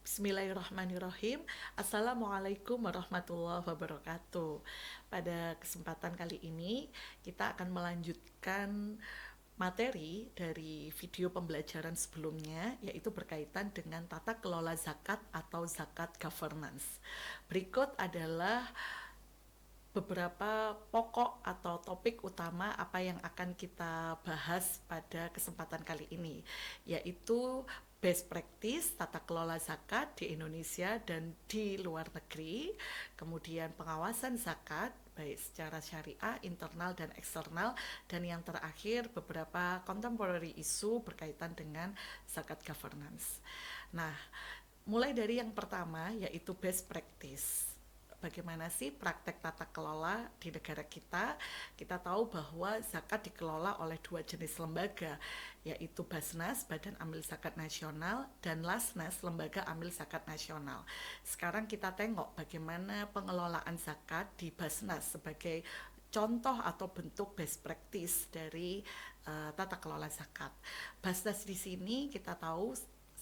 Bismillahirrahmanirrahim. Assalamualaikum warahmatullahi wabarakatuh. Pada kesempatan kali ini, kita akan melanjutkan materi dari video pembelajaran sebelumnya, yaitu berkaitan dengan tata kelola zakat atau zakat governance. Berikut adalah beberapa pokok atau topik utama apa yang akan kita bahas pada kesempatan kali ini, yaitu best practice tata kelola zakat di Indonesia dan di luar negeri, kemudian pengawasan zakat baik secara syariah, internal dan eksternal, dan yang terakhir beberapa contemporary isu berkaitan dengan zakat governance. Nah, mulai dari yang pertama yaitu best practice. Bagaimana sih praktek tata kelola di negara kita? Kita tahu bahwa zakat dikelola oleh dua jenis lembaga, yaitu Basnas, Badan Amil Zakat Nasional, dan Lasnas, Lembaga Amil Zakat Nasional. Sekarang kita tengok bagaimana pengelolaan zakat di Basnas sebagai contoh atau bentuk best practice dari tata kelola zakat. Basnas di sini kita tahu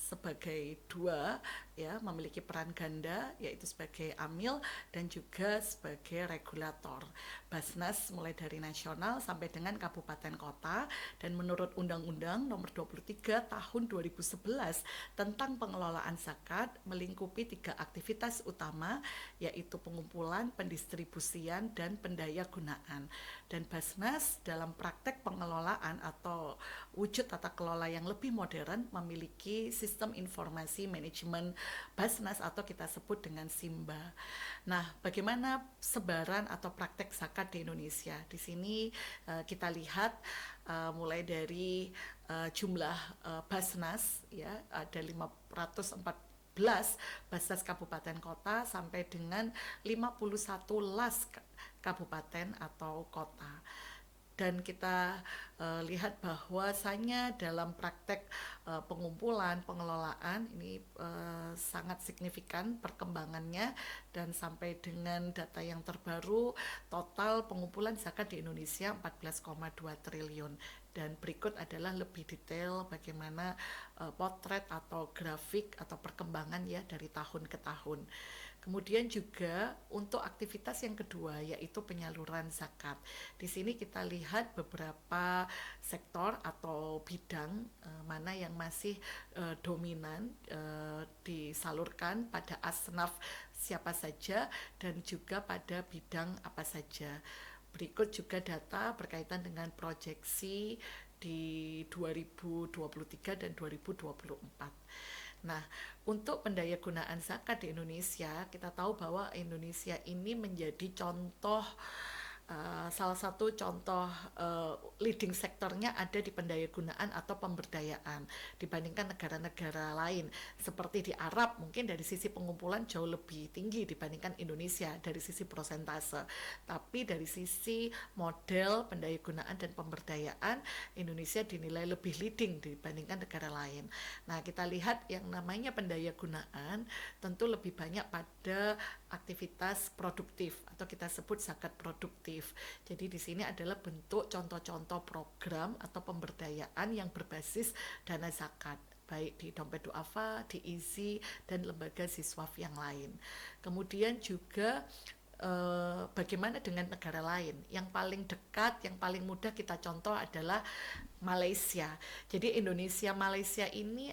sebagai dua, ya, memiliki peran ganda, yaitu sebagai amil dan juga sebagai regulator. Basnas mulai dari nasional sampai dengan kabupaten kota, dan menurut Undang-Undang Nomor 23 Tahun 2011 tentang pengelolaan zakat melingkupi tiga aktivitas utama, yaitu pengumpulan, pendistribusian, dan pendaya gunaan. Dan Basnas dalam praktek pengelolaan atau wujud tata kelola yang lebih modern memiliki sistem informasi manajemen Basnas atau kita sebut dengan SIMBA. Nah, bagaimana sebaran atau praktek zakat di Indonesia? Di sini kita lihat mulai dari jumlah Basnas, ya, ada 514 Basnas kabupaten kota sampai dengan 51 las kabupaten atau kota. Dan kita lihat bahwasanya dalam praktek pengumpulan, pengelolaan ini sangat signifikan perkembangannya, dan sampai dengan data yang terbaru total pengumpulan zakat di Indonesia 14,2 triliun. Dan berikut adalah lebih detail bagaimana potret atau grafik atau perkembangan, ya, dari tahun ke tahun. Kemudian juga untuk aktivitas yang kedua yaitu penyaluran zakat. Di sini kita lihat beberapa sektor atau bidang mana yang masih dominan disalurkan pada asnaf siapa saja dan juga pada bidang apa saja. Berikut juga data berkaitan dengan proyeksi di 2023 dan 2024. Nah, untuk pendayagunaan zakat di Indonesia, kita tahu bahwa Indonesia ini menjadi contoh, salah satu contoh leading sektornya ada di pendayagunaan atau pemberdayaan dibandingkan negara-negara lain. Seperti di Arab, mungkin dari sisi pengumpulan jauh lebih tinggi dibandingkan Indonesia dari sisi persentase. Tapi dari sisi model pendayagunaan dan pemberdayaan, Indonesia dinilai lebih leading dibandingkan negara lain. Nah, kita lihat yang namanya pendayagunaan tentu lebih banyak pada aktivitas produktif atau kita sebut zakat produktif. Jadi di sini adalah bentuk contoh-contoh program atau pemberdayaan yang berbasis dana zakat, baik di Dompet Duafa, di IZI, dan lembaga siswaf yang lain. Kemudian juga bagaimana dengan negara lain? Yang paling dekat, yang paling mudah kita contoh adalah Malaysia. Jadi Indonesia Malaysia ini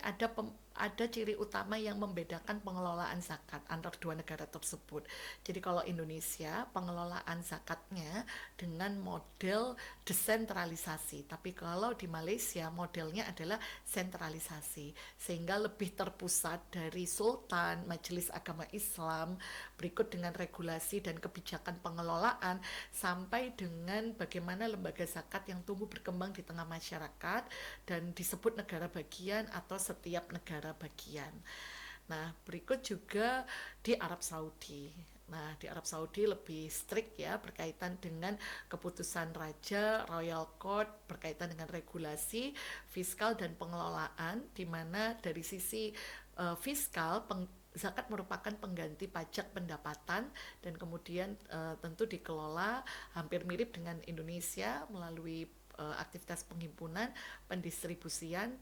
ada ciri utama yang membedakan pengelolaan zakat antar dua negara tersebut. Jadi kalau Indonesia pengelolaan zakatnya dengan model desentralisasi, tapi kalau di Malaysia modelnya adalah sentralisasi, sehingga lebih terpusat dari Sultan, Majelis Agama Islam, berikut dengan regulasi dan kebijakan pengelolaan, sampai dengan bagaimana lembaga zakat yang tumbuh berkembang di tengah masyarakat dan disebut negara bagian atau setiap negara bagian. Nah, berikut juga di Arab Saudi. Nah, di Arab Saudi lebih strict, ya, berkaitan dengan keputusan Raja, Royal Court, berkaitan dengan regulasi, fiskal, dan pengelolaan, di mana dari sisi fiskal, zakat merupakan pengganti pajak pendapatan, dan kemudian tentu dikelola hampir mirip dengan Indonesia melalui aktivitas penghimpunan, pendistribusian,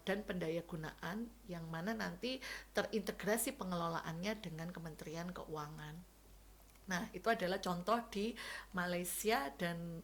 dan pendayagunaan yang mana nanti terintegrasi pengelolaannya dengan Kementerian Keuangan. Nah, itu adalah contoh di Malaysia dan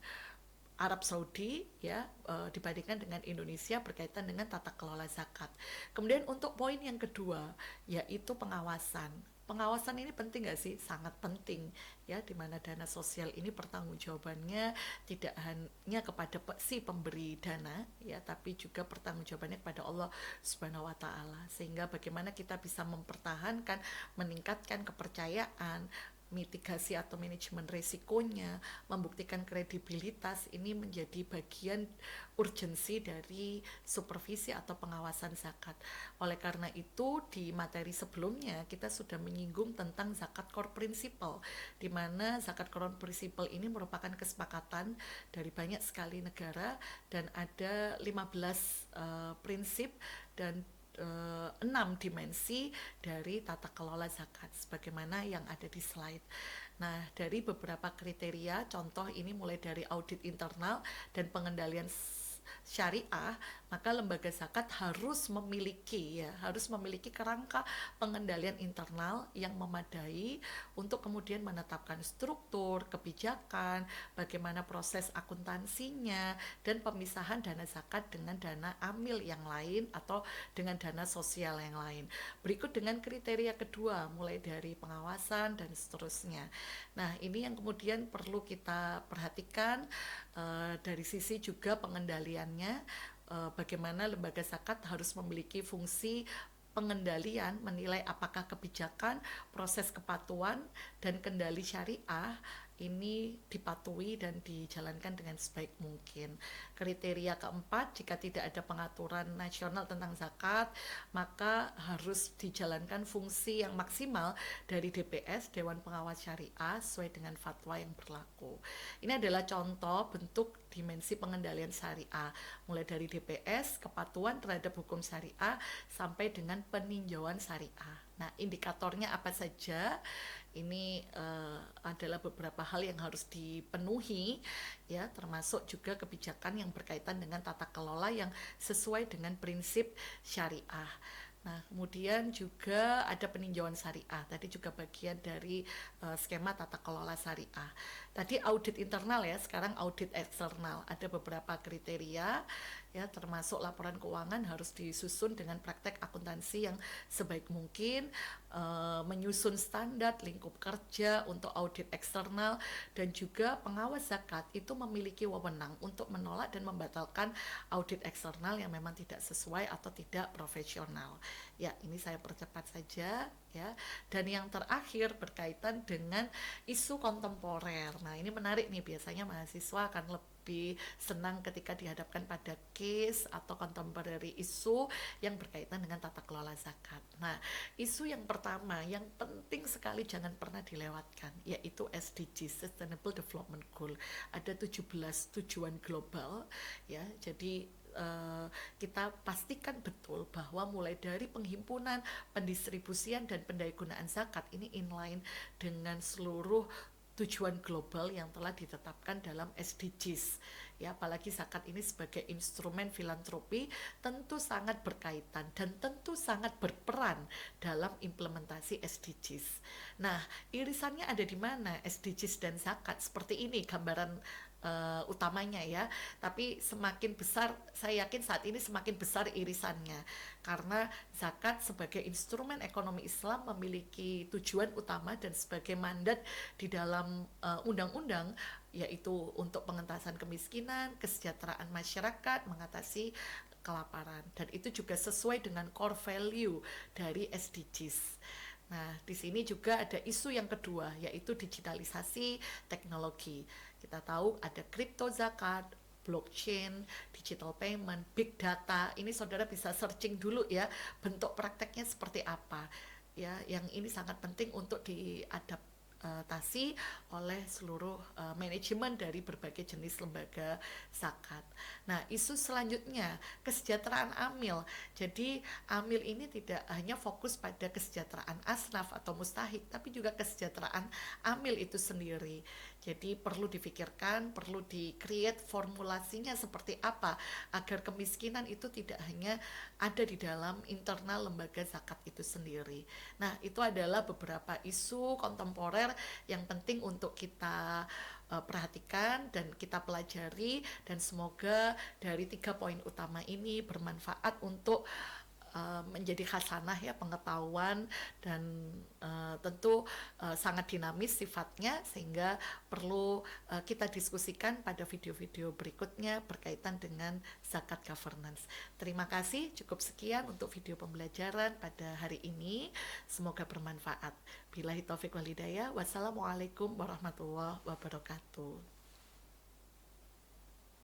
Arab Saudi ya, dibandingkan dengan Indonesia berkaitan dengan tata kelola zakat. Kemudian untuk poin yang kedua yaitu pengawasan. Pengawasan ini penting nggak sih? Sangat penting ya, di mana dana sosial ini pertanggungjawabannya tidak hanya kepada si pemberi dana ya, tapi juga pertanggungjawabannya kepada Allah Subhanahu wa taala. Sehingga bagaimana kita bisa mempertahankan, meningkatkan kepercayaan, mitigasi atau manajemen resikonya, membuktikan kredibilitas, ini menjadi bagian urgensi dari supervisi atau pengawasan zakat. Oleh karena itu, di materi sebelumnya kita sudah menyinggung tentang zakat core principle, di mana zakat core principle ini merupakan kesepakatan dari banyak sekali negara dan ada 15 prinsip dan 6 dimensi dari tata kelola zakat sebagaimana yang ada di slide. Nah, dari beberapa kriteria, contoh ini mulai dari audit internal dan pengendalian syariah, maka lembaga zakat harus memiliki kerangka pengendalian internal yang memadai untuk kemudian menetapkan struktur, kebijakan, bagaimana proses akuntansinya, dan pemisahan dana zakat dengan dana amil yang lain atau dengan dana sosial yang lain. Berikut dengan kriteria kedua, mulai dari pengawasan dan seterusnya. Nah, ini yang kemudian perlu kita perhatikan dari sisi juga pengendaliannya, bagaimana lembaga zakat harus memiliki fungsi pengendalian, menilai apakah kebijakan, proses kepatuhan, dan kendali syariah ini dipatuhi dan dijalankan dengan sebaik mungkin. Kriteria keempat, jika tidak ada pengaturan nasional tentang zakat, maka harus dijalankan fungsi yang maksimal dari DPS, Dewan Pengawas Syariah, sesuai dengan fatwa yang berlaku. Ini adalah contoh bentuk dimensi pengendalian syariah, mulai dari DPS, kepatuhan terhadap hukum syariah, sampai dengan peninjauan syariah. Nah, indikatornya apa saja? Ini adalah beberapa hal yang harus dipenuhi ya, termasuk juga kebijakan yang berkaitan dengan tata kelola yang sesuai dengan prinsip syariah. Nah, kemudian juga ada peninjauan syariah. Tadi juga bagian dari skema tata kelola syariah. Tadi audit internal ya, sekarang audit eksternal. Ada beberapa kriteria ya, termasuk laporan keuangan harus disusun dengan praktek akuntansi yang sebaik mungkin, menyusun standar lingkup kerja untuk audit eksternal, dan juga pengawas zakat itu memiliki wewenang untuk menolak dan membatalkan audit eksternal yang memang tidak sesuai atau tidak profesional. Ya, ini saya percepat saja ya. Dan yang terakhir berkaitan dengan isu kontemporer. Nah, ini menarik nih, biasanya mahasiswa akan lebih senang ketika dihadapkan pada case atau contemporary isu yang berkaitan dengan tata kelola zakat. Nah, isu yang pertama yang penting sekali jangan pernah dilewatkan yaitu SDG, Sustainable Development Goal. Ada 17 tujuan global ya. Jadi kita pastikan betul bahwa mulai dari penghimpunan, pendistribusian, dan pendayagunaan zakat ini inline dengan seluruh tujuan global yang telah ditetapkan dalam SDGs ya. Apalagi zakat ini sebagai instrumen filantropi tentu sangat berkaitan dan tentu sangat berperan dalam implementasi SDGs. Nah, irisannya ada di mana SDGs dan zakat? Seperti ini gambaran utamanya ya. Tapi semakin besar, saya yakin saat ini semakin besar irisannya, karena zakat sebagai instrumen ekonomi Islam memiliki tujuan utama dan sebagai mandat di dalam undang-undang, yaitu untuk pengentasan kemiskinan, kesejahteraan masyarakat, mengatasi kelaparan, dan itu juga sesuai dengan core value dari SDGs. Nah, di sini juga ada isu yang kedua, yaitu digitalisasi teknologi. Kita tahu ada kripto zakat, blockchain, digital payment, big data. Ini saudara bisa searching dulu ya, bentuk prakteknya seperti apa. Ya, yang ini sangat penting untuk diadaptasi oleh seluruh manajemen dari berbagai jenis lembaga zakat. Nah, isu selanjutnya kesejahteraan amil. Jadi amil ini tidak hanya fokus pada kesejahteraan asnaf atau mustahik, tapi juga kesejahteraan amil itu sendiri. Jadi perlu difikirkan, perlu di-create formulasinya seperti apa agar kemiskinan itu tidak hanya ada di dalam internal lembaga zakat itu sendiri. Nah, itu adalah beberapa isu kontemporer yang penting untuk kita perhatikan dan kita pelajari, dan semoga dari 3 poin utama ini bermanfaat untuk menjadi khasanah ya, pengetahuan, dan tentu sangat dinamis sifatnya sehingga perlu kita diskusikan pada video-video berikutnya berkaitan dengan zakat governance. Terima kasih, cukup sekian untuk video pembelajaran pada hari ini, semoga bermanfaat. Billahi taufik wal hidayah. Wassalamualaikum warahmatullahi wabarakatuh.